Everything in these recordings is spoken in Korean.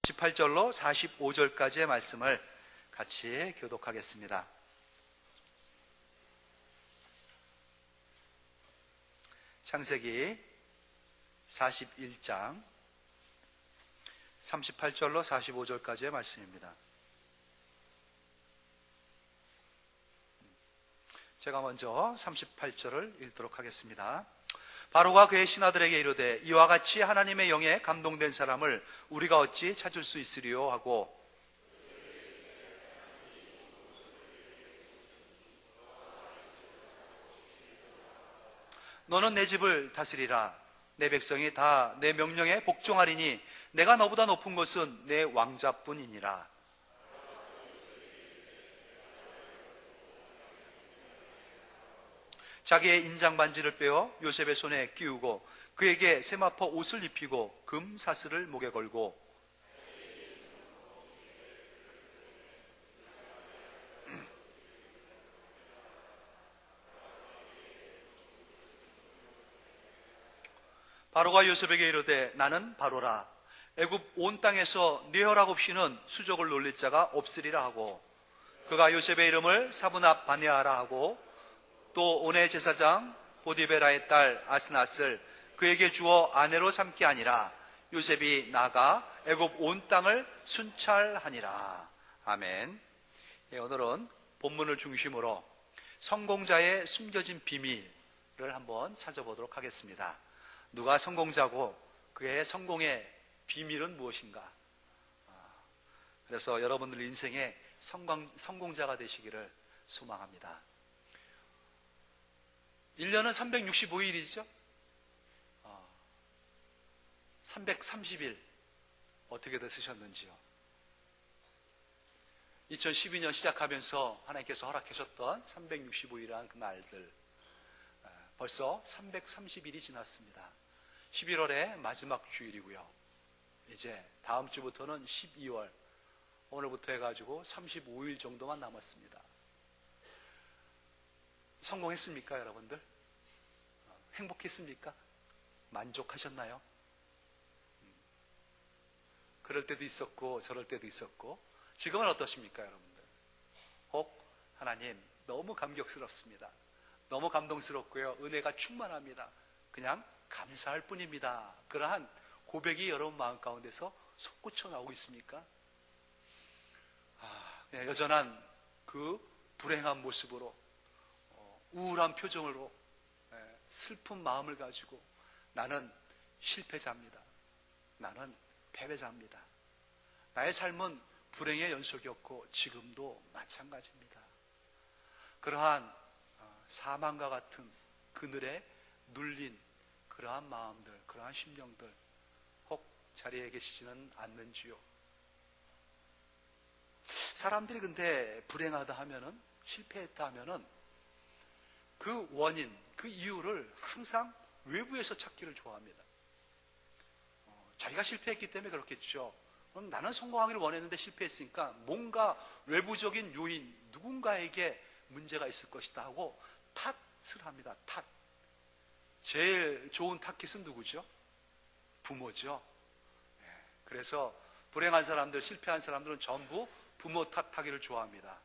18절로 45절까지의 말씀을 같이 교독하겠습니다. 창세기 41장 38절로 45절까지의 말씀입니다. 제가 먼저 38절을 읽도록 하겠습니다. 바로가 그의 신하들에게 이르되 이와 같이 하나님의 영에 감동된 사람을 우리가 어찌 찾을 수 있으리요 하고, 너는 내 집을 다스리라. 내 백성이 다 내 명령에 복종하리니 내가 너보다 높은 것은 내 왕자뿐이니라. 자기의 인장 반지를 빼어 요셉의 손에 끼우고 그에게 세마포 옷을 입히고 금 사슬을 목에 걸고 바로가 요셉에게 이르되 나는 바로라. 애굽 온 땅에서 네 허락 없이는 수족을 놀릴 자가 없으리라 하고, 그가 요셉의 이름을 사브납 바네아라 하고 또 온의 제사장 보디베라의 딸 아스낫을 그에게 주어 아내로 삼기 아니라 요셉이 나가 애굽 온 땅을 순찰하니라. 아멘. 오늘은 본문을 중심으로 성공자의 숨겨진 비밀을 한번 찾아보도록 하겠습니다. 누가 성공자고 그의 성공의 비밀은 무엇인가? 그래서 여러분들 인생의 성공자가 되시기를 소망합니다. 1년은 365일이죠. 330일 어떻게들 쓰셨는지요? 2012년 시작하면서 하나님께서 허락하셨던 365일이라는 그 날들, 벌써 330일이 지났습니다. 11월의 마지막 주일이고요. 이제 다음 주부터는 12월, 오늘부터 해가지고 35일 정도만 남았습니다. 성공했습니까, 여러분들? 행복했습니까? 만족하셨나요? 그럴 때도 있었고 저럴 때도 있었고, 지금은 어떠십니까, 여러분들? 혹 하나님 너무 감격스럽습니다. 너무 감동스럽고요, 은혜가 충만합니다. 그냥 감사할 뿐입니다. 그러한 고백이 여러분 마음 가운데서 솟구쳐 나오고 있습니까? 그냥 여전한 그 불행한 모습으로, 우울한 표정으로, 슬픈 마음을 가지고 나는 실패자입니다. 나는 패배자입니다. 나의 삶은 불행의 연속이었고 지금도 마찬가지입니다. 그러한 사망과 같은 그늘에 눌린 그러한 마음들, 그러한 심령들 혹 자리에 계시지는 않는지요? 사람들이 근데 불행하다 하면은, 실패했다 하면은 그 원인, 그 이유를 항상 외부에서 찾기를 좋아합니다. 자기가 실패했기 때문에 그렇겠죠. 그럼 나는 성공하기를 원했는데 실패했으니까 뭔가 외부적인 요인, 누군가에게 문제가 있을 것이다 하고 탓을 합니다. 탓. 제일 좋은 타깃은 누구죠? 부모죠. 그래서 불행한 사람들, 실패한 사람들은 전부 부모 탓하기를 좋아합니다.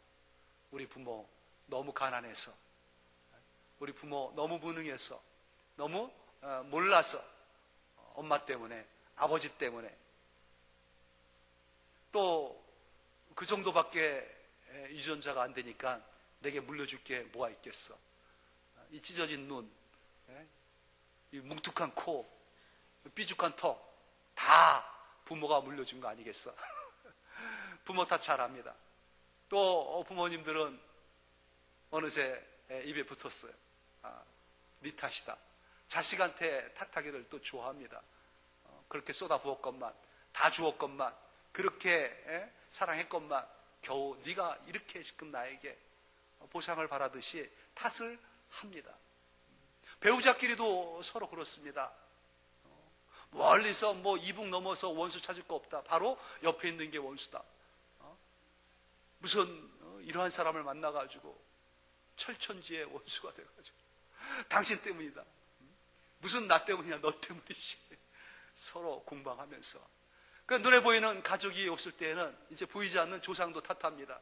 우리 부모 너무 가난해서, 우리 부모 너무 무능해서, 너무 몰라서, 엄마 때문에, 아버지 때문에, 또 그 정도밖에 유전자가 안 되니까 내게 물려줄 게 뭐가 있겠어. 이 찢어진 눈, 이 뭉툭한 코, 삐죽한 턱, 다 부모가 물려준 거 아니겠어? 부모 탓 잘합니다. 또 부모님들은 어느새 입에 붙었어요. 네 탓이다. 자식한테 탓하기를 또 좋아합니다. 그렇게 쏟아부었건만, 다 주었건만, 그렇게 사랑했건만 겨우 네가 이렇게 지금 나에게 보상을 바라듯이 탓을 합니다. 배우자끼리도 서로 그렇습니다. 멀리서 이북 넘어서 원수 찾을 거 없다. 바로 옆에 있는 게 원수다. 무슨 이러한 사람을 만나가지고 철천지의 원수가 돼가지고 당신 때문이다. 무슨 나 때문이냐, 너 때문이지. 서로 공방하면서 눈에 보이는 가족이 없을 때에는 이제 보이지 않는 조상도 탓합니다.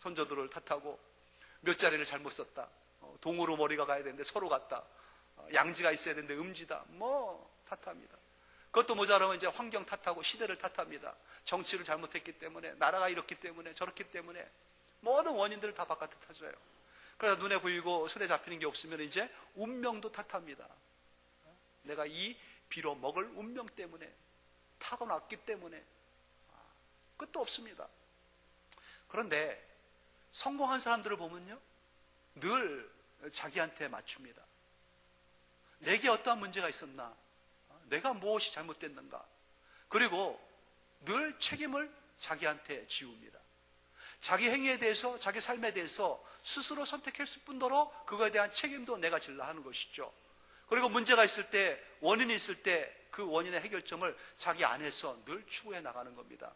손자들을 탓하고 몇 자리를 잘못 썼다. 동으로 머리가 가야 되는데 서로 갔다. 양지가 있어야 되는데 음지다. 뭐 탓합니다. 그것도 모자라면 이제 환경 탓하고 시대를 탓합니다. 정치를 잘못했기 때문에, 나라가 이렇기 때문에, 저렇기 때문에 모든 원인들을 다 바깥에 탓해요. 그래서 눈에 보이고 손에 잡히는 게 없으면 이제 운명도 탓합니다. 내가 이 빌어 먹을 운명 때문에, 타고났기 때문에 끝도 없습니다. 그런데 성공한 사람들을 보면요, 늘 자기한테 맞춥니다. 내게 어떠한 문제가 있었나? 내가 무엇이 잘못됐는가? 그리고 늘 책임을 자기한테 지웁니다. 자기 행위에 대해서, 자기 삶에 대해서 스스로 선택했을 뿐더러 그거에 대한 책임도 내가 질라 하는 것이죠. 그리고 문제가 있을 때, 원인이 있을 때 그 원인의 해결점을 자기 안에서 늘 추구해 나가는 겁니다.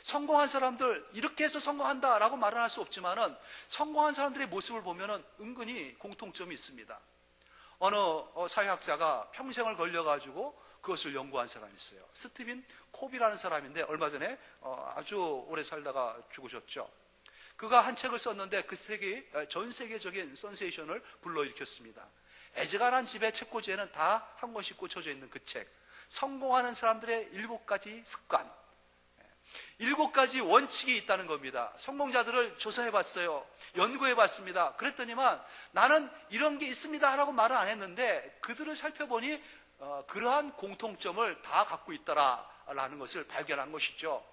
성공한 사람들, 이렇게 해서 성공한다라고 말은 할 수 없지만은 성공한 사람들의 모습을 보면은 은근히 공통점이 있습니다. 어느 사회학자가 평생을 걸려가지고 그것을 연구한 사람이 있어요. 스티븐 코비라는 사람인데 얼마 전에 아주 오래 살다가 죽으셨죠. 그가 한 책을 썼는데 그 책이 전 세계적인 센세이션을 불러일으켰습니다. 애지간한 집에 책꽂이에는 다 한 권씩 꽂혀져 있는 그 책. 성공하는 사람들의 7가지 습관, 7가지 원칙이 있다는 겁니다. 성공자들을 조사해봤어요. 연구해봤습니다. 그랬더니만 나는 이런 게 있습니다 라고 말은 안 했는데 그들을 살펴보니 그러한 공통점을 다 갖고 있다라는 것을 발견한 것이죠.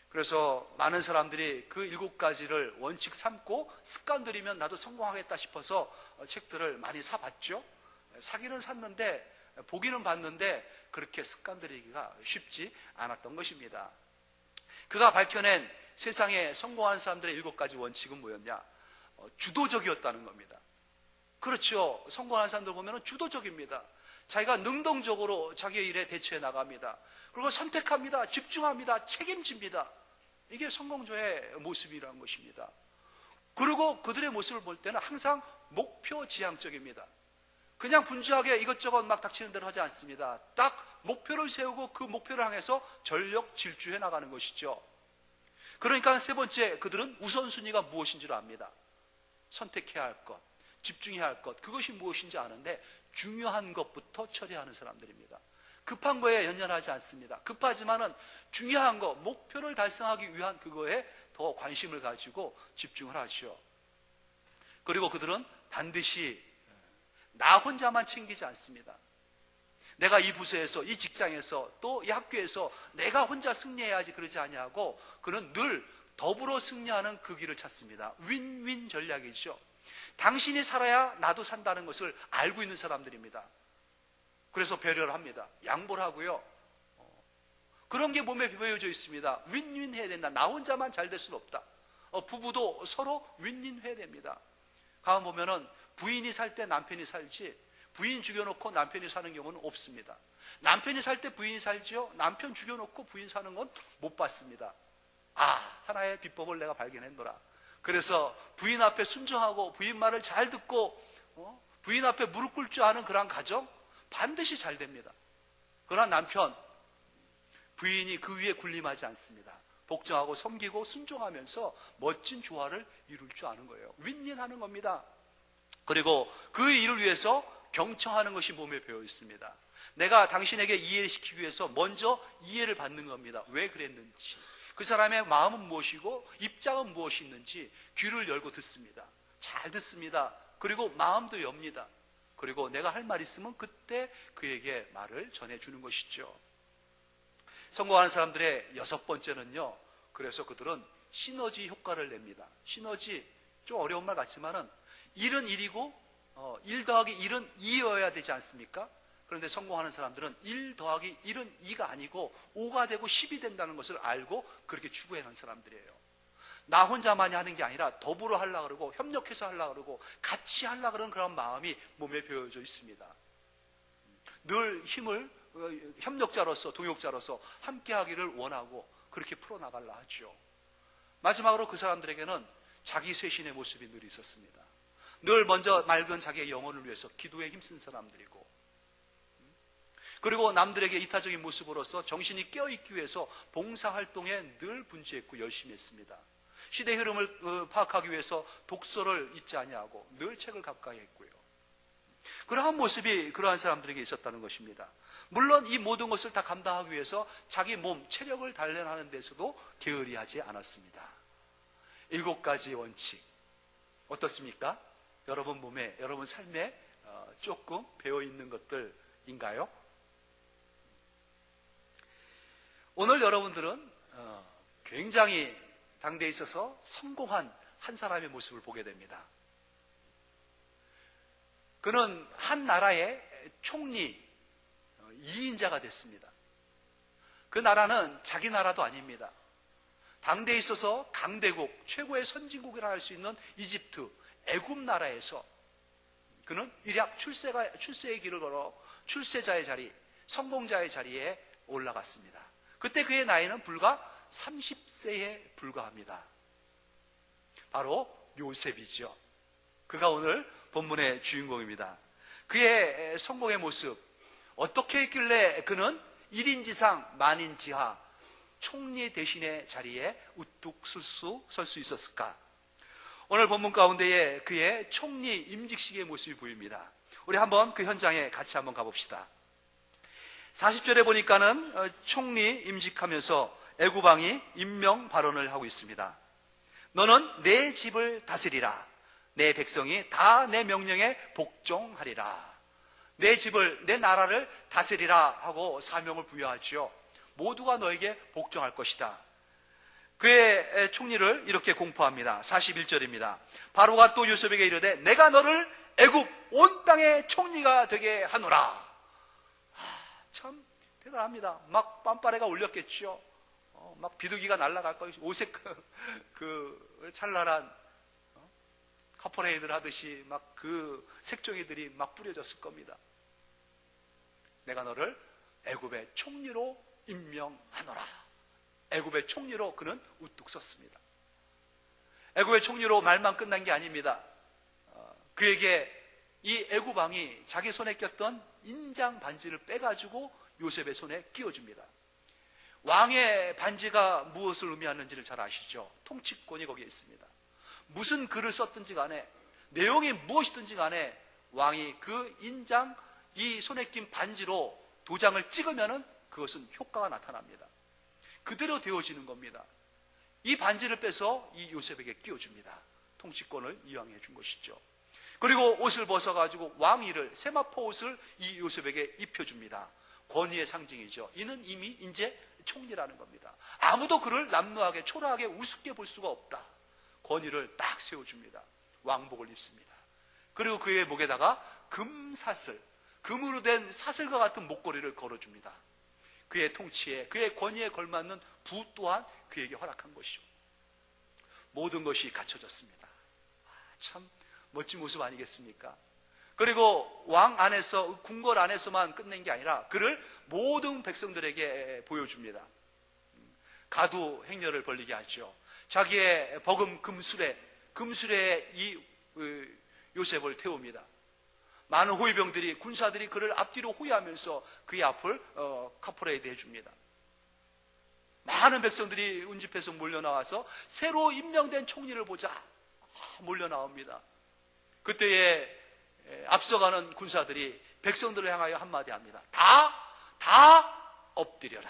그래서 많은 사람들이 그 7가지를 원칙 삼고 습관들이면 나도 성공하겠다 싶어서 책들을 많이 사봤죠. 사기는 샀는데, 보기는 봤는데 그렇게 습관들이기가 쉽지 않았던 것입니다. 그가 밝혀낸 세상에 성공한 사람들의 7가지 원칙은 뭐였냐? 주도적이었다는 겁니다. 그렇죠. 성공한 사람들 보면 주도적입니다. 자기가 능동적으로 자기의 일에 대처해 나갑니다. 그리고 선택합니다. 집중합니다. 책임집니다. 이게 성공자의 모습이라는 것입니다. 그리고 그들의 모습을 볼 때는 항상 목표지향적입니다. 그냥 분주하게 이것저것 막 닥치는 대로 하지 않습니다. 딱 목표를 세우고 그 목표를 향해서 전력 질주해 나가는 것이죠. 그러니까 세 번째, 그들은 우선순위가 무엇인지를 압니다. 선택해야 할 것, 집중해야 할 것, 그것이 무엇인지 아는데 중요한 것부터 처리하는 사람들입니다. 급한 거에 연연하지 않습니다. 급하지만은 중요한 거, 목표를 달성하기 위한 그거에 더 관심을 가지고 집중을 하죠. 그리고 그들은 반드시 나 혼자만 챙기지 않습니다. 내가 이 부서에서, 이 직장에서, 또 이 학교에서 내가 혼자 승리해야지 그러지 아니하고 그는 늘 더불어 승리하는 그 길을 찾습니다. 윈윈 전략이죠. 당신이 살아야 나도 산다는 것을 알고 있는 사람들입니다. 그래서 배려를 합니다. 양보를 하고요. 그런 게 몸에 배어져 있습니다. 윈윈 해야 된다. 나 혼자만 잘 될 수는 없다. 부부도 서로 윈윈 해야 됩니다. 가만 보면은 부인이 살 때 남편이 살지 부인 죽여놓고 남편이 사는 경우는 없습니다. 남편이 살 때 부인이 살지요. 남편 죽여놓고 부인 사는 건 못 봤습니다. 하나의 비법을 내가 발견했노라. 그래서 부인 앞에 순종하고 부인 말을 잘 듣고 부인 앞에 무릎 꿇을 줄 아는 그러한 가정 반드시 잘 됩니다. 그러나 남편, 부인이 그 위에 군림하지 않습니다. 복종하고 섬기고 순종하면서 멋진 조화를 이룰 줄 아는 거예요. 윈윈하는 겁니다. 그리고 그 일을 위해서 경청하는 것이 몸에 배어 있습니다. 내가 당신에게 이해를 시키기 위해서 먼저 이해를 받는 겁니다. 왜 그랬는지, 그 사람의 마음은 무엇이고 입장은 무엇이 있는지 귀를 열고 듣습니다. 잘 듣습니다. 그리고 마음도 엽니다. 그리고 내가 할 말 있으면 그때 그에게 말을 전해주는 것이죠. 성공하는 사람들의 6번째는요, 그래서 그들은 시너지 효과를 냅니다. 시너지, 좀 어려운 말 같지만은 일은 일이고 1 더하기 1은 2여야 되지 않습니까? 그런데 성공하는 사람들은 1 더하기 1은 2가 아니고 5가 되고 10이 된다는 것을 알고 그렇게 추구해내는 사람들이에요. 나 혼자만이 하는 게 아니라 더불어 하려고 그러고 협력해서 하려고 그러고 같이 하려고 그러는 그런 마음이 몸에 배어져 있습니다. 늘 힘을 협력자로서 동역자로서 함께 하기를 원하고 그렇게 풀어나가려 하죠. 마지막으로 그 사람들에게는 자기 쇄신의 모습이 늘 있었습니다. 늘 먼저 맑은 자기의 영혼을 위해서 기도에 힘쓴 사람들이고 그리고 남들에게 이타적인 모습으로서 정신이 깨어있기 위해서 봉사활동에 늘 분주했고 열심히 했습니다. 시대 흐름을 파악하기 위해서 독서를 잊지 아니하고 늘 책을 가까이 했고요. 그러한 모습이 그러한 사람들에게 있었다는 것입니다. 물론 이 모든 것을 다 감당하기 위해서 자기 몸, 체력을 단련하는 데서도 게으리하지 않았습니다. 7가지 원칙 어떻습니까? 여러분 몸에, 여러분 삶에 조금 배어있는 것들인가요? 오늘 여러분들은 굉장히 당대에 있어서 성공한 한 사람의 모습을 보게 됩니다. 그는 한 나라의 총리 2인자가 됐습니다. 그 나라는 자기 나라도 아닙니다. 당대에 있어서 강대국, 최고의 선진국이라 할 수 있는 이집트, 애굽 나라에서 그는 일약 출세의 길을 걸어 출세자의 자리, 성공자의 자리에 올라갔습니다. 그때 그의 나이는 불과 30세에 불과합니다. 바로 요셉이죠. 그가 오늘 본문의 주인공입니다. 그의 성공의 모습, 어떻게 했길래 그는 1인지상 만인지하 총리 대신의 자리에 우뚝 설 수 있었을까? 오늘 본문 가운데에 그의 총리 임직식의 모습이 보입니다. 우리 한번 그 현장에 같이 한번 가봅시다. 40절에 보니까는 총리 임직하면서 애굽 왕이 임명 발언을 하고 있습니다. 너는 내 집을 다스리라. 내 백성이 다 내 명령에 복종하리라. 내 집을, 내 나라를 다스리라 하고 사명을 부여하죠. 모두가 너에게 복종할 것이다. 그의 총리를 이렇게 공포합니다. 41절입니다. 바로가 또 요셉에게 이르되 내가 너를 애굽 온 땅의 총리가 되게 하노라. 참 대단합니다. 막 빰빠레가 울렸겠죠. 막 비둘기가 날아갈 것이 오색 그 찰나란 카퍼레이드를 하듯이 막 그 색종이들이 막 뿌려졌을 겁니다. 내가 너를 애굽의 총리로 임명하노라. 애굽의 총리로 그는 우뚝 섰습니다. 애굽의 총리로 말만 끝난 게 아닙니다. 그에게 이 애굽 왕이 자기 손에 꼈던 인장 반지를 빼가지고 요셉의 손에 끼워줍니다. 왕의 반지가 무엇을 의미하는지를 잘 아시죠? 통치권이 거기에 있습니다. 무슨 글을 썼든지 간에, 내용이 무엇이든지 간에 왕이 그 인장, 이 손에 낀 반지로 도장을 찍으면은 그것은 효과가 나타납니다. 그대로 되어지는 겁니다. 이 반지를 빼서 이 요셉에게 끼워줍니다. 통치권을 이왕해 준 것이죠. 그리고 옷을 벗어가지고 왕위를, 세마포 옷을 이 요셉에게 입혀줍니다. 권위의 상징이죠. 이는 이미 이제 총리라는 겁니다. 아무도 그를 남루하게, 초라하게, 우습게 볼 수가 없다. 권위를 딱 세워줍니다. 왕복을 입습니다. 그리고 그의 목에다가 금사슬, 금으로 된 사슬과 같은 목걸이를 걸어줍니다. 그의 통치에, 그의 권위에 걸맞는 부 또한 그에게 허락한 것이죠. 모든 것이 갖춰졌습니다. 참 멋진 모습 아니겠습니까? 그리고 왕 안에서, 궁궐 안에서만 끝낸 게 아니라 그를 모든 백성들에게 보여줍니다. 가두 행렬을 벌리게 하죠. 자기의 버금 금수레에 이 요셉을 태웁니다. 많은 호위병들이, 군사들이 그를 앞뒤로 호위하면서 그의 앞을 카퍼레이드 해줍니다. 많은 백성들이 운집해서 몰려나와서 새로 임명된 총리를 보자 몰려나옵니다. 그때에 앞서가는 군사들이 백성들을 향하여 한마디 합니다. 다 엎드려라.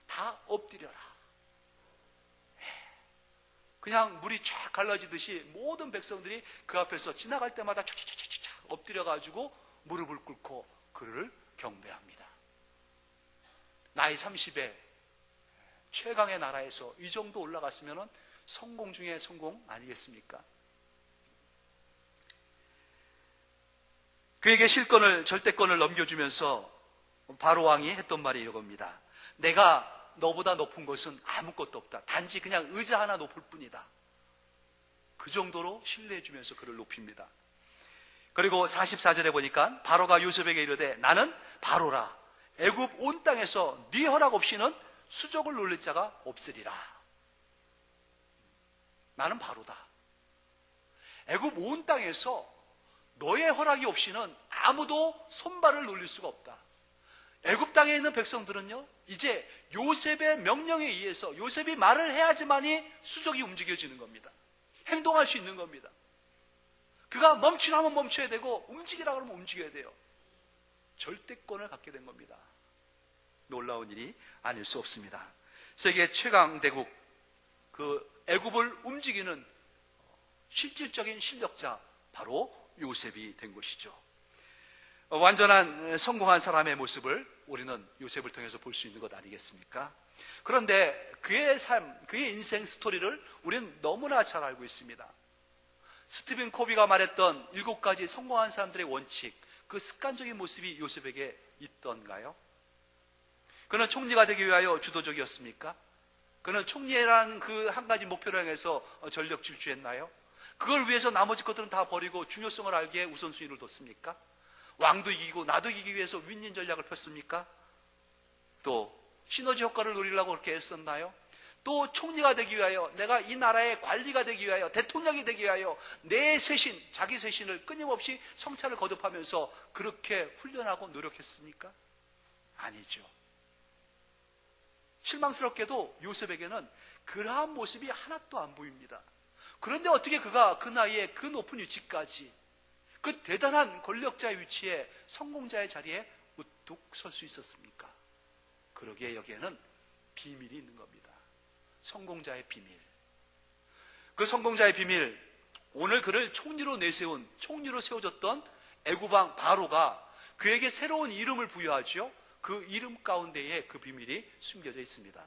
다 엎드려라. 그냥 물이 쫙 갈라지듯이 모든 백성들이 그 앞에서 지나갈 때마다 촥촥촥촥 엎드려가지고 무릎을 꿇고 그를 경배합니다. 나이 30에 최강의 나라에서 이 정도 올라갔으면 성공 중에 성공 아니겠습니까? 그에게 실권을, 절대권을 넘겨주면서 바로 왕이 했던 말이 이겁니다. 내가 너보다 높은 것은 아무것도 없다. 단지 그냥 의자 하나 높을 뿐이다. 그 정도로 신뢰해주면서 그를 높입니다. 그리고 44절에 보니까 바로가 요셉에게 이르되 나는 바로라. 애굽 온 땅에서 네 허락 없이는 수족을 놀릴 자가 없으리라. 나는 바로다. 애굽 온 땅에서 너의 허락이 없이는 아무도 손발을 놀릴 수가 없다. 애굽 땅에 있는 백성들은요, 이제 요셉의 명령에 의해서 요셉이 말을 해야지만이 수족이 움직여지는 겁니다. 행동할 수 있는 겁니다. 그가 멈추라면 멈춰야 되고 움직이라 그러면 움직여야 돼요. 절대권을 갖게 된 겁니다. 놀라운 일이 아닐 수 없습니다. 세계 최강 대국, 그 애굽을 움직이는 실질적인 실력자, 바로 요셉이 된 것이죠. 완전한 성공한 사람의 모습을 우리는 요셉을 통해서 볼 수 있는 것 아니겠습니까? 그런데 그의 삶, 그의 인생 스토리를 우리는 너무나 잘 알고 있습니다. 스티븐 코비가 말했던 7가지 성공한 사람들의 원칙, 그 습관적인 모습이 요셉에게 있던가요? 그는 총리가 되기 위하여 주도적이었습니까? 그는 총리라는 그 한 가지 목표를 향해서 전력 질주했나요? 그걸 위해서 나머지 것들은 다 버리고 중요성을 알기에 우선순위를 뒀습니까? 왕도 이기고 나도 이기기 위해서 윈윈 전략을 폈습니까? 또 시너지 효과를 노리려고 그렇게 애썼나요? 또 총리가 되기 위하여, 내가 이 나라의 관리가 되기 위하여, 대통령이 되기 위하여 내 쇄신, 자기 쇄신을 끊임없이 성찰을 거듭하면서 그렇게 훈련하고 노력했습니까? 아니죠. 실망스럽게도 요셉에게는 그러한 모습이 하나도 안 보입니다. 그런데 어떻게 그가 그 나이에 그 높은 위치까지, 그 대단한 권력자의 위치에, 성공자의 자리에 우뚝 설 수 있었습니까? 그러기에 여기에는 비밀이 있는 겁니다. 성공자의 비밀. 그 성공자의 비밀, 오늘 그를 총리로 내세운, 총리로 세워졌던 애굽왕 바로가 그에게 새로운 이름을 부여하죠. 그 이름 가운데에 그 비밀이 숨겨져 있습니다.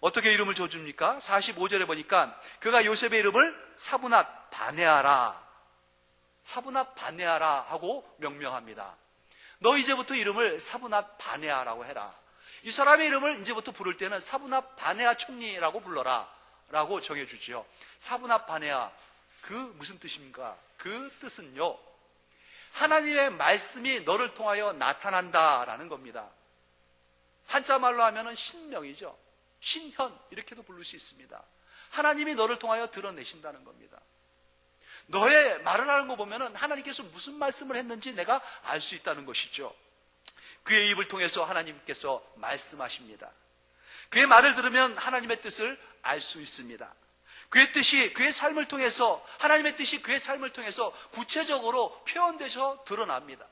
어떻게 이름을 줘줍니까? 45절에 보니까 그가 요셉의 이름을 사브낫 바네아라, 사브낫 바네아라 하고 명명합니다. 너 이제부터 이름을 사브낫 바네아라고 해라. 이 사람의 이름을 이제부터 부를 때는 사브낫 바네아 총리라고 불러라 라고 정해주지요. 사브낫 바네아, 그 무슨 뜻입니까? 그 뜻은요, 하나님의 말씀이 너를 통하여 나타난다라는 겁니다. 한자말로 하면은 신명이죠. 신현, 이렇게도 부를 수 있습니다. 하나님이 너를 통하여 드러내신다는 겁니다. 너의 말을 하는 거 보면은 하나님께서 무슨 말씀을 했는지 내가 알 수 있다는 것이죠. 그의 입을 통해서 하나님께서 말씀하십니다. 그의 말을 들으면 하나님의 뜻을 알 수 있습니다. 그의 뜻이 그의 삶을 통해서, 하나님의 뜻이 그의 삶을 통해서 구체적으로 표현돼서 드러납니다.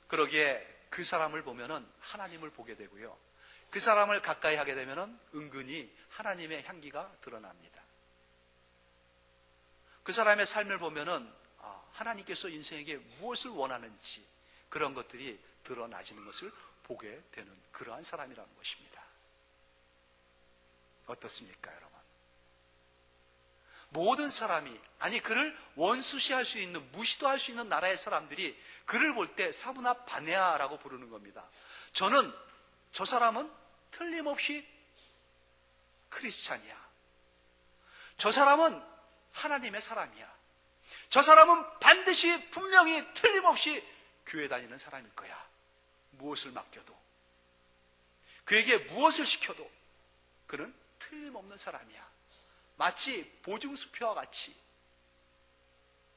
그러기에 그 사람을 보면은 하나님을 보게 되고요, 그 사람을 가까이 하게 되면은 은근히 하나님의 향기가 드러납니다. 그 사람의 삶을 보면은 하나님께서 인생에게 무엇을 원하는지 그런 것들이 드러나지는 것을 보게 되는 그러한 사람이라는 것입니다. 어떻습니까, 여러분? 모든 사람이, 아니 그를 원수시할 수 있는, 무시도 할 수 있는 나라의 사람들이 그를 볼 때 사브낫 바네아라고 부르는 겁니다. 저는, 저 사람은 틀림없이 크리스찬이야. 저 사람은 하나님의 사람이야. 저 사람은 반드시 분명히 틀림없이 교회 다니는 사람일 거야. 무엇을 맡겨도, 그에게 무엇을 시켜도 그는 틀림없는 사람이야. 마치 보증수표와 같이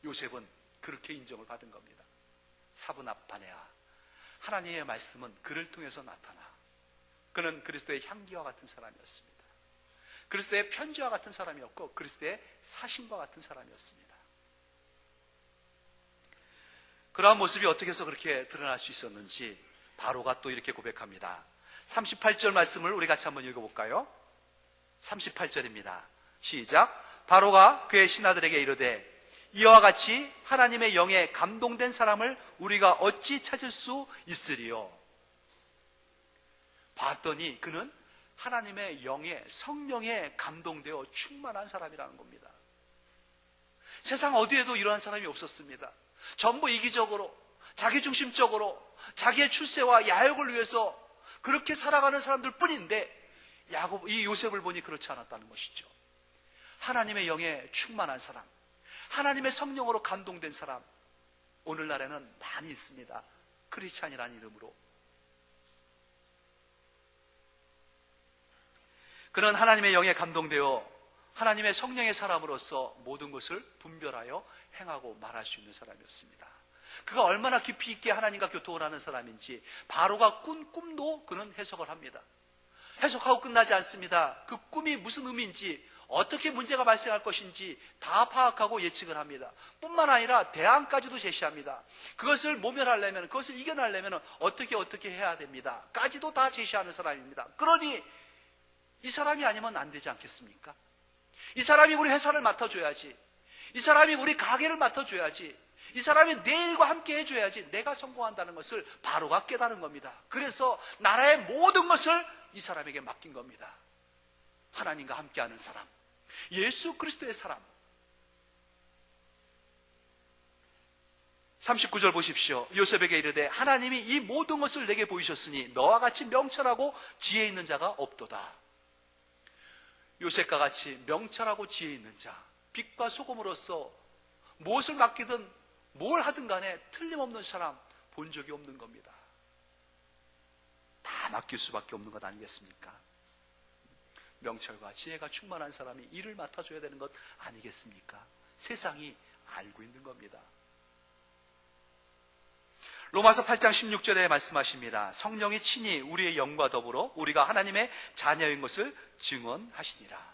요셉은 그렇게 인정을 받은 겁니다. 사브낫 바네아, 하나님의 말씀은 그를 통해서 나타나. 그는 그리스도의 향기와 같은 사람이었습니다. 그리스도의 편지와 같은 사람이었고 그리스도의 사신과 같은 사람이었습니다. 그러한 모습이 어떻게 해서 그렇게 드러날 수 있었는지 바로가 또 이렇게 고백합니다. 38절 말씀을 우리 같이 한번 읽어볼까요? 38절입니다. 시작. 바로가 그의 신하들에게 이르되 이와 같이 하나님의 영에 감동된 사람을 우리가 어찌 찾을 수 있으리요? 봤더니 그는 하나님의 영에, 성령에 감동되어 충만한 사람이라는 겁니다. 세상 어디에도 이러한 사람이 없었습니다. 전부 이기적으로, 자기중심적으로, 자기의 출세와 야욕을 위해서 그렇게 살아가는 사람들 뿐인데 이 요셉을 보니 그렇지 않았다는 것이죠. 하나님의 영에 충만한 사람, 하나님의 성령으로 감동된 사람, 오늘날에는 많이 있습니다. 크리스찬이라는 이름으로. 그는 하나님의 영에 감동되어 하나님의 성령의 사람으로서 모든 것을 분별하여 행하고 말할 수 있는 사람이었습니다. 그가 얼마나 깊이 있게 하나님과 교통을 하는 사람인지 바로가 꾼 꿈도 그는 해석을 합니다. 해석하고 끝나지 않습니다. 그 꿈이 무슨 의미인지, 어떻게 문제가 발생할 것인지 다 파악하고 예측을 합니다. 뿐만 아니라 대안까지도 제시합니다. 그것을 모면하려면, 그것을 이겨내려면 어떻게 해야 됩니다 까지도 다 제시하는 사람입니다. 그러니 이 사람이 아니면 안 되지 않겠습니까? 이 사람이 우리 회사를 맡아줘야지, 이 사람이 우리 가게를 맡아줘야지, 이 사람이 내 일과 함께 해줘야지 내가 성공한다는 것을 바로가 깨달은 겁니다. 그래서 나라의 모든 것을 이 사람에게 맡긴 겁니다. 하나님과 함께하는 사람, 예수 그리스도의 사람. 39절 보십시오. 요셉에게 이르되 하나님이 이 모든 것을 내게 보이셨으니 너와 같이 명철하고 지혜 있는 자가 없도다. 요셉과 같이 명철하고 지혜 있는 자, 빛과 소금으로서 무엇을 맡기든 뭘 하든 간에 틀림없는 사람 본 적이 없는 겁니다. 다 맡길 수밖에 없는 것 아니겠습니까? 명철과 지혜가 충만한 사람이 일을 맡아줘야 되는 것 아니겠습니까? 세상이 알고 있는 겁니다. 로마서 8장 16절에 말씀하십니다. 성령이 친히 우리의 영과 더불어 우리가 하나님의 자녀인 것을 증언하시니라.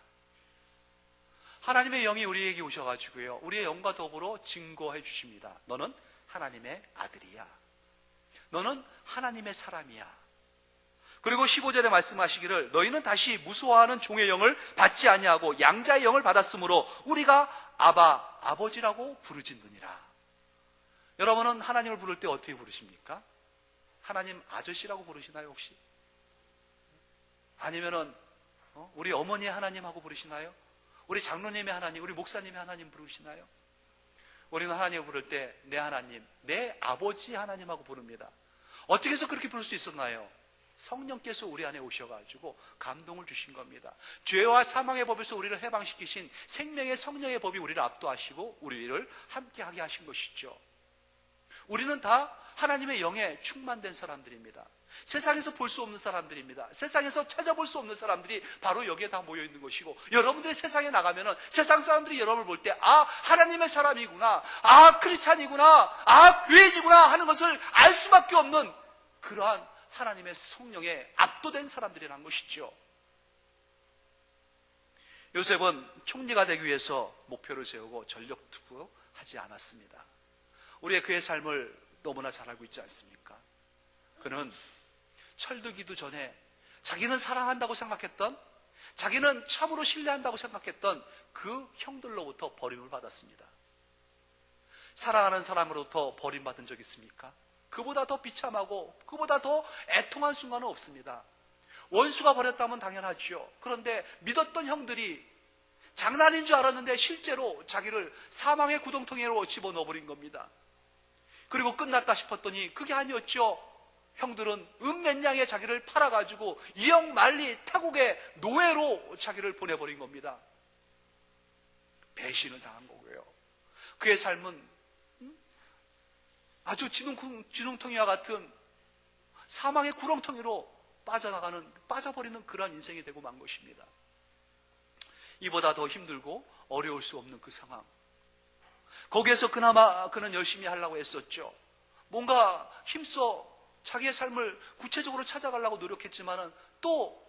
하나님의 영이 우리에게 오셔가지고요, 우리의 영과 더불어 증거해 주십니다. 너는 하나님의 아들이야. 너는 하나님의 사람이야. 그리고 15절에 말씀하시기를 너희는 다시 무수화하는 종의 영을 받지 아니하고 양자의 영을 받았으므로 우리가 아바, 아버지라고 부르짖느니라. 여러분은 하나님을 부를 때 어떻게 부르십니까? 하나님 아저씨라고 부르시나요 혹시? 아니면은 우리 어머니의 하나님하고 부르시나요? 우리 장로님의 하나님, 우리 목사님의 하나님 부르시나요? 우리는 하나님을 부를 때 내 하나님, 내 아버지 하나님하고 부릅니다. 어떻게 해서 그렇게 부를 수 있었나요? 성령께서 우리 안에 오셔가지고 감동을 주신 겁니다. 죄와 사망의 법에서 우리를 해방시키신 생명의 성령의 법이 우리를 압도하시고 우리를 함께하게 하신 것이죠. 우리는 다 하나님의 영에 충만된 사람들입니다. 세상에서 볼 수 없는 사람들입니다. 세상에서 찾아볼 수 없는 사람들이 바로 여기에 다 모여 있는 것이고, 여러분들이 세상에 나가면은 세상 사람들이 여러분을 볼 때 아, 하나님의 사람이구나, 아, 크리스찬이구나, 아, 교회이구나 하는 것을 알 수밖에 없는 그러한 하나님의 성령에 압도된 사람들이라는 것이죠. 요셉은 총리가 되기 위해서 목표를 세우고 전력 투구하지 않았습니다. 우리의 그의 삶을 너무나 잘 알고 있지 않습니까? 그는 철들기도 전에 자기는 사랑한다고 생각했던, 자기는 참으로 신뢰한다고 생각했던 그 형들로부터 버림을 받았습니다. 사랑하는 사람으로부터 버림받은 적 있습니까? 그보다 더 비참하고 그보다 더 애통한 순간은 없습니다. 원수가 버렸다면 당연하죠. 그런데 믿었던 형들이 장난인 줄 알았는데 실제로 자기를 사망의 구덩텅이로 집어넣어버린 겁니다. 그리고 끝났다 싶었더니 그게 아니었죠. 형들은 은몇 냥에 자기를 팔아가지고 이역만리 타국의 노예로 자기를 보내버린 겁니다. 배신을 당한 거고요. 그의 삶은 아주 지능텅이와 같은 사망의 구렁텅이로 빠져버리는 그러한 인생이 되고 만 것입니다. 이보다 더 힘들고 어려울 수 없는 그 상황. 거기에서 그나마 그는 열심히 하려고 했었죠. 뭔가 힘써 자기의 삶을 구체적으로 찾아가려고 노력했지만은 또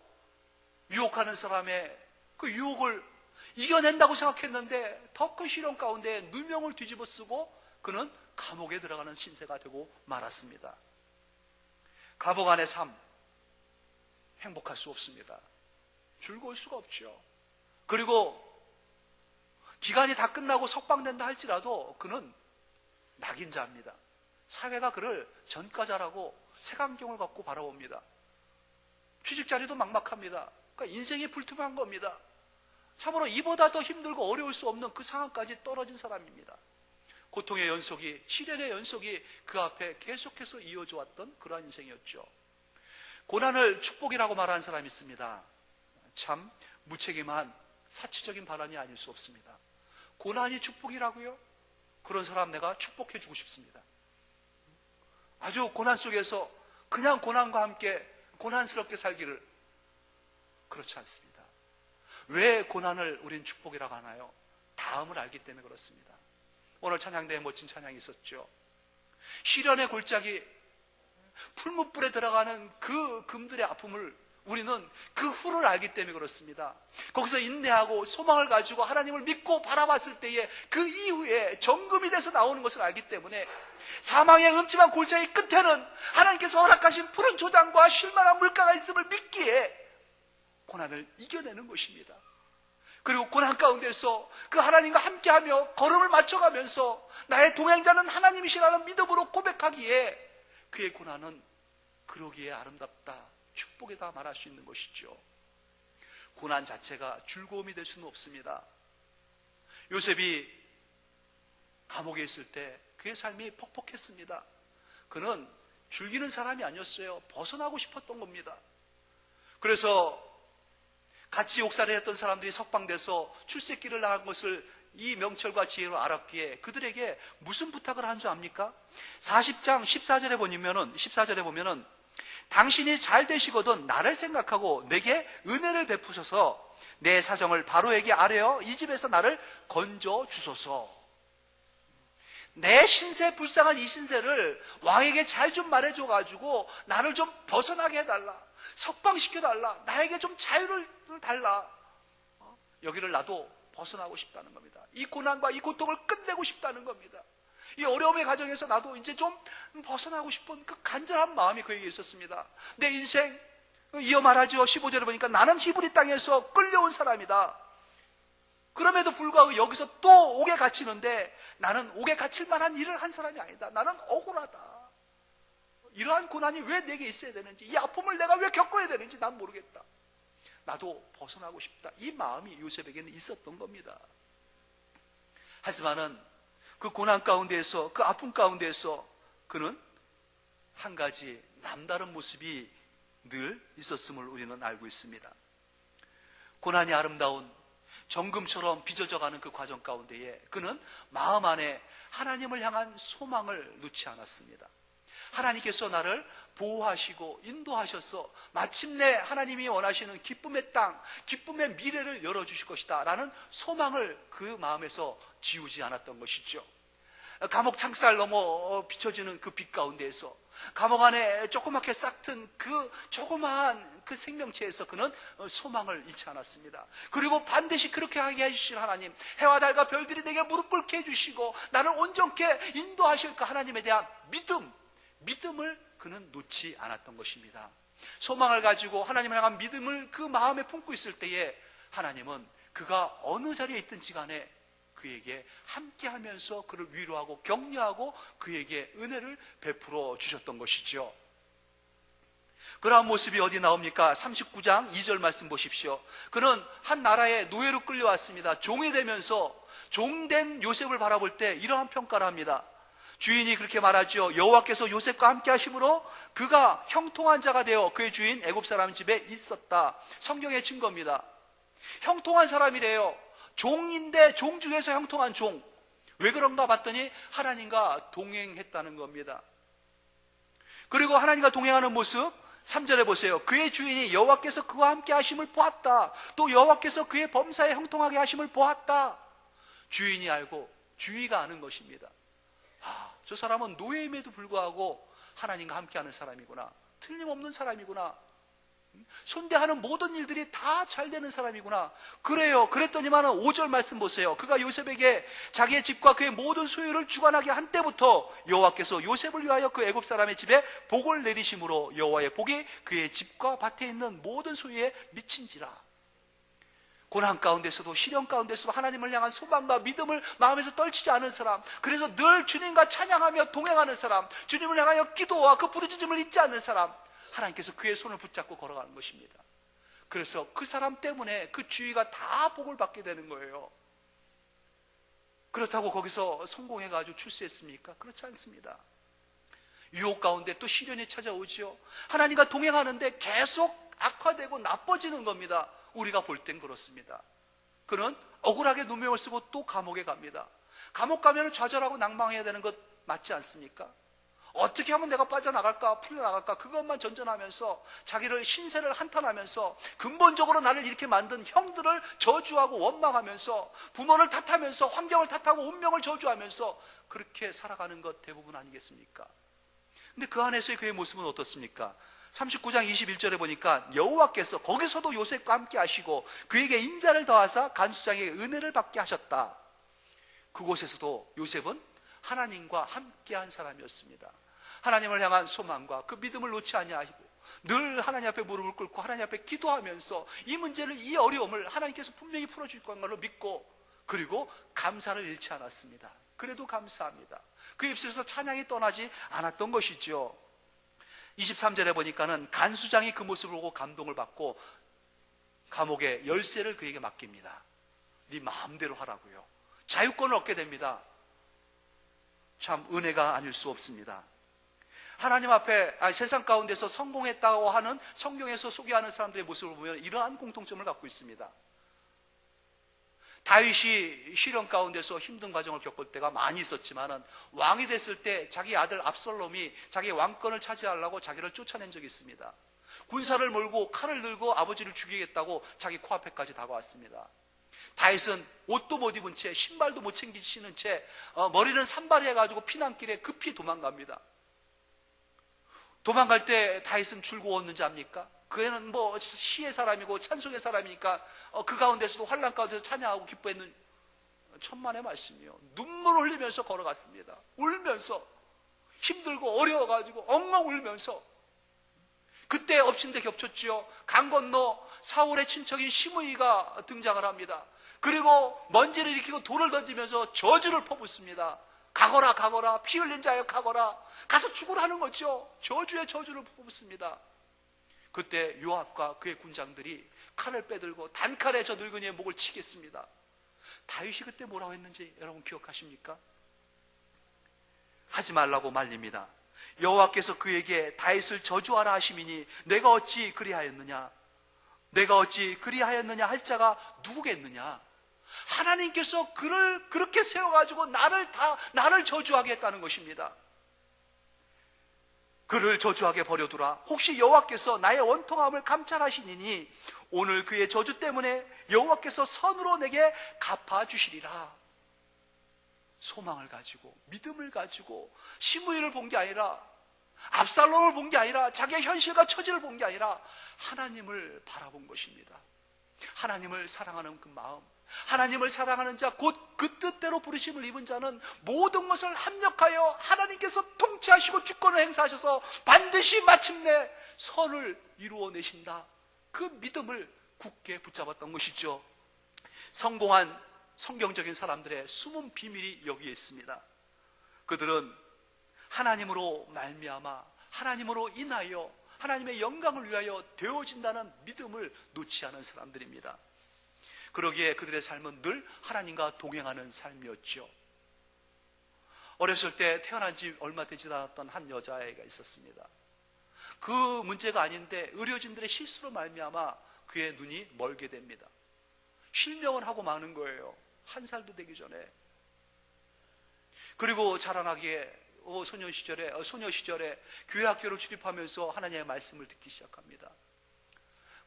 유혹하는 사람의 그 유혹을 이겨낸다고 생각했는데 더 큰 시련 가운데 누명을 뒤집어 쓰고 그는 감옥에 들어가는 신세가 되고 말았습니다. 감옥 안의 삶, 행복할 수 없습니다. 즐거울 수가 없죠. 그리고 기간이 다 끝나고 석방된다 할지라도 그는 낙인자입니다. 사회가 그를 전과자라고 색안경을 갖고 바라봅니다. 취직자리도 막막합니다. 그러니까 인생이 불투명한 겁니다. 참으로 이보다 더 힘들고 어려울 수 없는 그 상황까지 떨어진 사람입니다. 고통의 연속이, 시련의 연속이 그 앞에 계속해서 이어져 왔던 그러한 인생이었죠. 고난을 축복이라고 말하는 사람이 있습니다. 참 무책임한 사치적인 발언이 아닐 수 없습니다. 고난이 축복이라고요? 그런 사람 내가 축복해 주고 싶습니다. 아주 고난 속에서 그냥 고난과 함께 고난스럽게 살기를, 그렇지 않습니다. 왜 고난을 우린 축복이라고 하나요? 다음을 알기 때문에 그렇습니다. 오늘 찬양대에 멋진 찬양이 있었죠. 시련의 골짜기, 풀무불에 들어가는 그 금들의 아픔을 우리는 그 후를 알기 때문에 그렇습니다. 거기서 인내하고 소망을 가지고 하나님을 믿고 바라봤을 때에 그 이후에 정금이 돼서 나오는 것을 알기 때문에 사망의 음침한 골짜기 끝에는 하나님께서 허락하신 푸른 초장과 쉴만한 물가가 있음을 믿기에 고난을 이겨내는 것입니다. 그리고 고난 가운데서 그 하나님과 함께하며 걸음을 맞춰가면서 나의 동행자는 하나님이시라는 믿음으로 고백하기에 그의 고난은 그러기에 아름답다, 축복이다 말할 수 있는 것이죠. 고난 자체가 즐거움이 될 수는 없습니다. 요셉이 감옥에 있을 때 그의 삶이 퍽퍽했습니다. 그는 즐기는 사람이 아니었어요. 벗어나고 싶었던 겁니다. 그래서 같이 옥살이를 했던 사람들이 석방돼서 출세길을 나간 것을 이 명철과 지혜로 알았기에 그들에게 무슨 부탁을 한 줄 압니까? 40장 14절에 보면은 당신이 잘 되시거든 나를 생각하고 내게 은혜를 베푸셔서 내 사정을 바로에게 아뢰어 이 집에서 나를 건져 주소서. 내 신세, 불쌍한 이 신세를 왕에게 잘 좀 말해줘가지고 나를 좀 벗어나게 해달라, 석방시켜달라, 나에게 좀 자유를 달라. 여기를 나도 벗어나고 싶다는 겁니다. 이 고난과 이 고통을 끝내고 싶다는 겁니다. 이 어려움의 과정에서 나도 이제 좀 벗어나고 싶은 그 간절한 마음이 그에게 있었습니다. 내 인생, 이어 말하죠. 15절에 보니까 나는 히브리 땅에서 끌려온 사람이다. 그럼에도 불구하고 여기서 또 옥에 갇히는데 나는 옥에 갇힐 만한 일을 한 사람이 아니다. 나는 억울하다. 이러한 고난이 왜 내게 있어야 되는지, 이 아픔을 내가 왜 겪어야 되는지 난 모르겠다. 나도 벗어나고 싶다. 이 마음이 요셉에게는 있었던 겁니다. 하지만은 그 고난 가운데에서, 그 아픔 가운데에서 그는 한 가지 남다른 모습이 늘 있었음을 우리는 알고 있습니다. 고난이 아름다운 정금처럼 빚어져가는 그 과정 가운데에 그는 마음 안에 하나님을 향한 소망을 놓지 않았습니다. 하나님께서 나를 보호하시고 인도하셔서 마침내 하나님이 원하시는 기쁨의 땅, 기쁨의 미래를 열어주실 것이다 라는 소망을 그 마음에서 지우지 않았던 것이죠. 감옥 창살 넘어 비춰지는 그 빛 가운데에서 감옥 안에 조그맣게 싹튼 그 조그마한 그 생명체에서 그는 소망을 잃지 않았습니다. 그리고 반드시 그렇게 하게 해주실 하나님, 해와 달과 별들이 내게 무릎 꿇게 해주시고 나를 온전케 인도하실 그 하나님에 대한 믿음을 그는 놓지 않았던 것입니다. 소망을 가지고 하나님을 향한 믿음을 그 마음에 품고 있을 때에 하나님은 그가 어느 자리에 있든지 간에 그에게 함께하면서 그를 위로하고 격려하고 그에게 은혜를 베풀어 주셨던 것이죠. 그러한 모습이 어디 나옵니까? 39장 2절 말씀 보십시오. 그는 한 나라의 노예로 끌려왔습니다. 종이 되면서 종된 요셉을 바라볼 때 이러한 평가를 합니다. 주인이 그렇게 말하죠. 여호와께서 요셉과 함께 하심으로 그가 형통한 자가 되어 그의 주인 애굽 사람 집에 있었다. 성경의 증거입니다. 형통한 사람이래요. 종인데 종 중에서 형통한 종. 왜 그런가 봤더니 하나님과 동행했다는 겁니다. 그리고 하나님과 동행하는 모습 3절에 보세요. 그의 주인이 여호와께서 그와 함께 하심을 보았다. 또 여호와께서 그의 범사에 형통하게 하심을 보았다. 주인이 알고 주위가 아는 것입니다. 저 사람은 노예임에도 불구하고 하나님과 함께하는 사람이구나. 틀림없는 사람이구나. 손대하는 모든 일들이 다 잘 되는 사람이구나. 그래요. 그랬더니만은 5절 말씀 보세요. 그가 요셉에게 자기의 집과 그의 모든 소유를 주관하게 한 때부터 여호와께서 요셉을 위하여 그 애굽 사람의 집에 복을 내리심으로 여호와의 복이 그의 집과 밭에 있는 모든 소유에 미친지라. 고난 가운데서도 시련 가운데서도 하나님을 향한 소망과 믿음을 마음에서 떨치지 않은 사람, 그래서 늘 주님과 찬양하며 동행하는 사람, 주님을 향하여 기도와 그 부르짖음을 잊지 않는 사람, 하나님께서 그의 손을 붙잡고 걸어가는 것입니다. 그래서 그 사람 때문에 그 주위가 다 복을 받게 되는 거예요. 그렇다고 거기서 성공해가지고 출세했습니까? 그렇지 않습니다. 유혹 가운데 또 시련이 찾아오죠. 하나님과 동행하는데 계속 악화되고 나빠지는 겁니다. 우리가 볼 땐 그렇습니다. 그는 억울하게 누명을 쓰고 또 감옥에 갑니다. 감옥 가면 좌절하고 낭망해야 되는 것 맞지 않습니까? 어떻게 하면 내가 빠져나갈까, 풀려나갈까, 그것만 전전하면서 자기를 신세를 한탄하면서 근본적으로 나를 이렇게 만든 형들을 저주하고 원망하면서 부모를 탓하면서 환경을 탓하고 운명을 저주하면서 그렇게 살아가는 것 대부분 아니겠습니까? 근데 그 안에서의 그의 모습은 어떻습니까? 39장 21절에 보니까 여호와께서 거기서도 요셉과 함께 하시고 그에게 인자를 더하사 간수장에게 은혜를 받게 하셨다. 그곳에서도 요셉은 하나님과 함께한 사람이었습니다. 하나님을 향한 소망과 그 믿음을 놓지 아니하고 늘 하나님 앞에 무릎을 꿇고 하나님 앞에 기도하면서 이 문제를, 이 어려움을 하나님께서 분명히 풀어줄 걸로 믿고, 그리고 감사를 잃지 않았습니다. 그래도 감사합니다. 그 입술에서 찬양이 떠나지 않았던 것이죠. 23절에 보니까는 간수장이 그 모습을 보고 감동을 받고 감옥의 열쇠를 그에게 맡깁니다. 네 마음대로 하라고요. 자유권을 얻게 됩니다. 참 은혜가 아닐 수 없습니다. 하나님 앞에 세상 가운데서 성공했다고 하는 성경에서 소개하는 사람들의 모습을 보면 이러한 공통점을 갖고 있습니다. 다윗이 시련 가운데서 힘든 과정을 겪을 때가 많이 있었지만 왕이 됐을 때 자기 아들 압살롬이 자기 왕권을 차지하려고 자기를 쫓아낸 적이 있습니다. 군사를 몰고 칼을 들고 아버지를 죽이겠다고 자기 코앞에까지 다가왔습니다. 다윗은 옷도 못 입은 채 신발도 못 챙기시는 채 머리는 산발해가지고 피난길에 급히 도망갑니다. 도망갈 때 다윗은 즐거웠는지 압니까? 그애는 뭐 시의 사람이고 찬송의 사람이니까 그 가운데서도 환난 가운데서 찬양하고 기뻐했는 천만의 말씀이요. 눈물을 흘리면서 걸어갔습니다. 울면서 힘들고 어려워가지고 엉엉 울면서. 그때 엎친 데 겹쳤지요. 강 건너 사울의 친척인 시므이가 등장을 합니다. 그리고 먼지를 일으키고 돌을 던지면서 저주를 퍼붓습니다. 가거라 가거라, 피 흘린 자여 가거라, 가서 죽으라는 거죠. 저주의 저주를 퍼붓습니다. 그때 요압과 그의 군장들이 칼을 빼들고 단칼에 저 늙은이의 목을 치겠습니다. 다윗이 그때 뭐라고 했는지 여러분 기억하십니까? 하지 말라고 말립니다. 여호와께서 그에게 다윗을 저주하라 하시미니 내가 어찌 그리하였느냐, 내가 어찌 그리하였느냐 할 자가 누구겠느냐. 하나님께서 그를 그렇게 세워가지고 나를 저주하게 했다는 것입니다. 그를 저주하게 버려두라. 혹시 여호와께서 나의 원통함을 감찰하시니니 오늘 그의 저주 때문에 여호와께서 선으로 내게 갚아주시리라. 소망을 가지고 믿음을 가지고 시므이를 본 게 아니라 압살롬을 본 게 아니라 자기의 현실과 처지를 본 게 아니라 하나님을 바라본 것입니다. 하나님을 사랑하는 그 마음, 하나님을 사랑하는 자, 곧 그 뜻대로 부르심을 입은 자는 모든 것을 합력하여 하나님께서 통치하시고 주권을 행사하셔서 반드시 마침내 선을 이루어내신다. 그 믿음을 굳게 붙잡았던 것이죠. 성공한 성경적인 사람들의 숨은 비밀이 여기에 있습니다. 그들은 하나님으로 말미암아 하나님으로 인하여 하나님의 영광을 위하여 되어진다는 믿음을 놓지 않은 사람들입니다. 그러기에 그들의 삶은 늘 하나님과 동행하는 삶이었죠. 어렸을 때 태어난 지 얼마 되지 않았던 한 여자아이가 있었습니다. 그 문제가 아닌데 의료진들의 실수로 말미암아 그의 눈이 멀게 됩니다. 실명을 하고 마는 거예요. 1살도 되기 전에. 그리고 자라나기에 소녀 시절에 교회 학교를 출입하면서 하나님의 말씀을 듣기 시작합니다.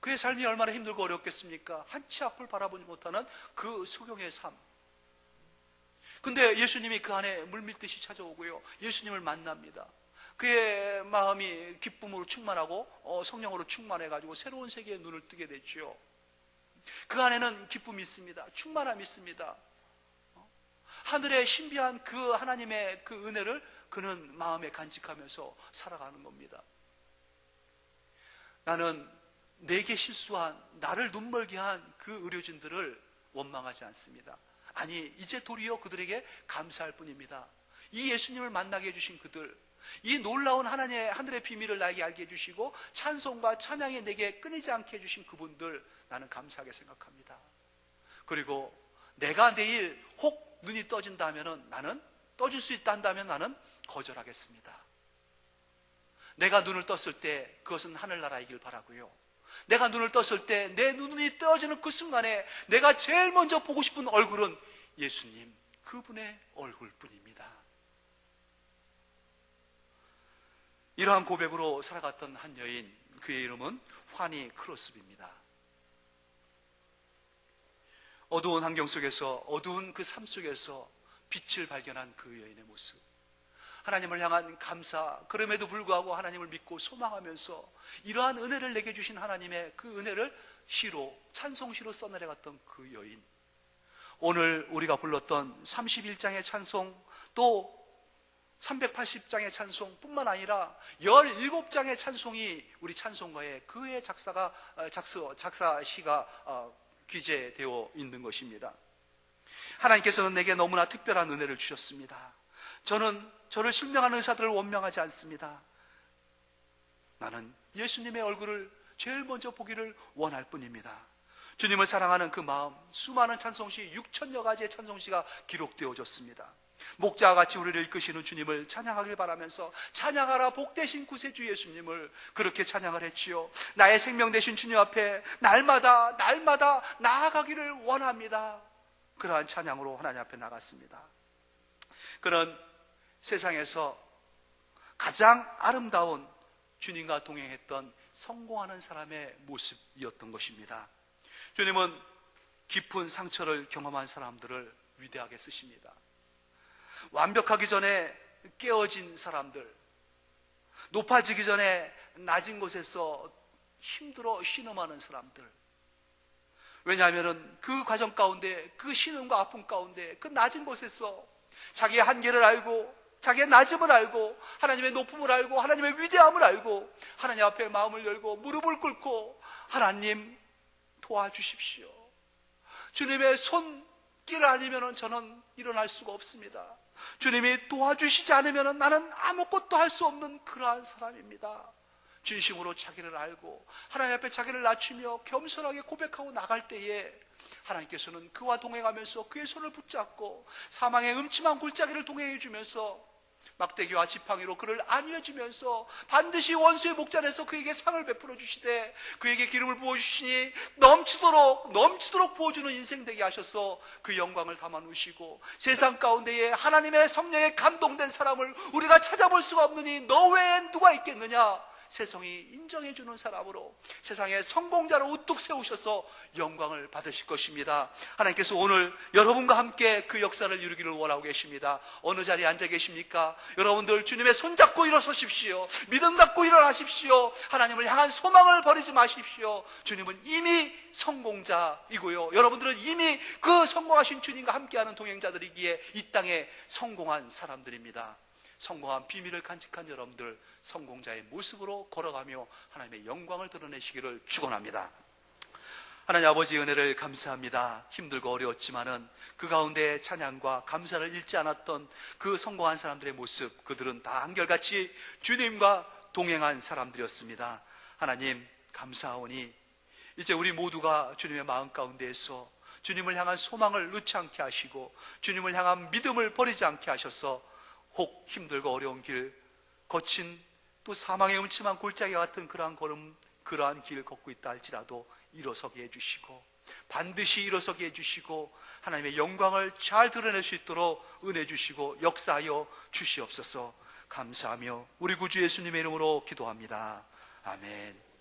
그의 삶이 얼마나 힘들고 어렵겠습니까? 한치 앞을 바라보지 못하는 그 소경의 삶. 근데 예수님이 그 안에 물밀듯이 찾아오고요, 예수님을 만납니다. 그의 마음이 기쁨으로 충만하고 성령으로 충만해가지고 새로운 세계에 눈을 뜨게 됐죠. 그 안에는 기쁨이 있습니다. 충만함이 있습니다. 하늘의 신비한 그 하나님의 그 은혜를 그는 마음에 간직하면서 살아가는 겁니다. 나는 내게 실수한, 나를 눈멀게 한 그 의료진들을 원망하지 않습니다. 아니, 이제 도리어 그들에게 감사할 뿐입니다. 이 예수님을 만나게 해주신 그들, 이 놀라운 하늘의 비밀을 나에게 알게 해주시고 찬송과 찬양이 내게 끊이지 않게 해주신 그분들, 나는 감사하게 생각합니다. 그리고 내가 내일 혹 눈이 떠진다면, 나는 떠질 수 있다 한다면 나는 거절하겠습니다. 내가 눈을 떴을 때 그것은 하늘나라이길 바라고요, 내가 눈을 떴을 때 내 눈이 떠지는 그 순간에 내가 제일 먼저 보고 싶은 얼굴은 예수님, 그분의 얼굴뿐입니다. 이러한 고백으로 살아갔던 한 여인, 그의 이름은 환희 크로스비입니다. 어두운 환경 속에서, 어두운 그 삶 속에서 빛을 발견한 그 여인의 모습, 하나님을 향한 감사, 그럼에도 불구하고 하나님을 믿고 소망하면서 이러한 은혜를 내게 주신 하나님의 그 은혜를 시로, 찬송시로 써내려갔던 그 여인, 오늘 우리가 불렀던 31장의 찬송, 또 380장의 찬송 뿐만 아니라 17장의 찬송이 우리 찬송가에 그의 작사시가 기재되어 있는 것입니다. 하나님께서는 내게 너무나 특별한 은혜를 주셨습니다. 저를 실명하는 의사들을 원망하지 않습니다. 나는 예수님의 얼굴을 제일 먼저 보기를 원할 뿐입니다. 주님을 사랑하는 그 마음, 수많은 찬송시, 6천여 가지의 찬송시가 기록되어졌습니다. 목자와 같이 우리를 이끄시는 주님을 찬양하길 바라면서 찬양하라 복되신 구세주 예수님을 그렇게 찬양을 했지요. 나의 생명 되신 주님 앞에 날마다 나아가기를 원합니다. 그러한 찬양으로 하나님 앞에 나갔습니다. 그는 세상에서 가장 아름다운 주님과 동행했던 성공하는 사람의 모습이었던 것입니다. 주님은 깊은 상처를 경험한 사람들을 위대하게 쓰십니다. 완벽하기 전에 깨어진 사람들, 높아지기 전에 낮은 곳에서 힘들어 신음하는 사람들, 왜냐하면 그 과정 가운데, 그 신음과 아픔 가운데, 그 낮은 곳에서 자기의 한계를 알고, 자기의 낮음을 알고, 하나님의 높음을 알고, 하나님의 위대함을 알고, 하나님 앞에 마음을 열고 무릎을 꿇고 하나님 도와주십시오, 주님의 손길 아니면 저는 일어날 수가 없습니다, 주님이 도와주시지 않으면 나는 아무것도 할 수 없는 그러한 사람입니다. 진심으로 자기를 알고 하나님 앞에 자기를 낮추며 겸손하게 고백하고 나갈 때에 하나님께서는 그와 동행하면서 그의 손을 붙잡고 사망의 음침한 골짜기를 동행해 주면서 막대기와 지팡이로 그를 안위해 주면서 반드시 원수의 목전에서 그에게 상을 베풀어 주시되 그에게 기름을 부어주시니 넘치도록 부어주는 인생 되게 하셔서 그 영광을 담아 놓으시고 세상 가운데에 하나님의 성령에 감동된 사람을 우리가 찾아볼 수가 없느니 너 외엔 누가 있겠느냐, 세상이 인정해 주는 사람으로 세상의 성공자로 우뚝 세우셔서 영광을 받으실 것입니다. 하나님께서 오늘 여러분과 함께 그 역사를 이루기를 원하고 계십니다. 어느 자리에 앉아 계십니까? 여러분들 주님의 손잡고 일어서십시오. 믿음 갖고 일어나십시오. 하나님을 향한 소망을 버리지 마십시오. 주님은 이미 성공자이고요, 여러분들은 이미 그 성공하신 주님과 함께하는 동행자들이기에 이 땅에 성공한 사람들입니다. 성공한 비밀을 간직한 여러분들, 성공자의 모습으로 걸어가며 하나님의 영광을 드러내시기를 축원합니다. 하나님 아버지 은혜를 감사합니다. 힘들고 어려웠지만은 그 가운데 찬양과 감사를 잃지 않았던 그 성공한 사람들의 모습, 그들은 다 한결같이 주님과 동행한 사람들이었습니다. 하나님 감사하오니 이제 우리 모두가 주님의 마음 가운데에서 주님을 향한 소망을 놓지 않게 하시고 주님을 향한 믿음을 버리지 않게 하셔서 혹 힘들고 어려운 길, 거친 또 사망의 음침한 골짜기 같은 그러한 길을 걷고 있다 할지라도 일어서게 해주시고 반드시 일어서게 해주시고 하나님의 영광을 잘 드러낼 수 있도록 은혜 주시고 역사하여 주시옵소서. 감사하며 우리 구주 예수님의 이름으로 기도합니다. 아멘.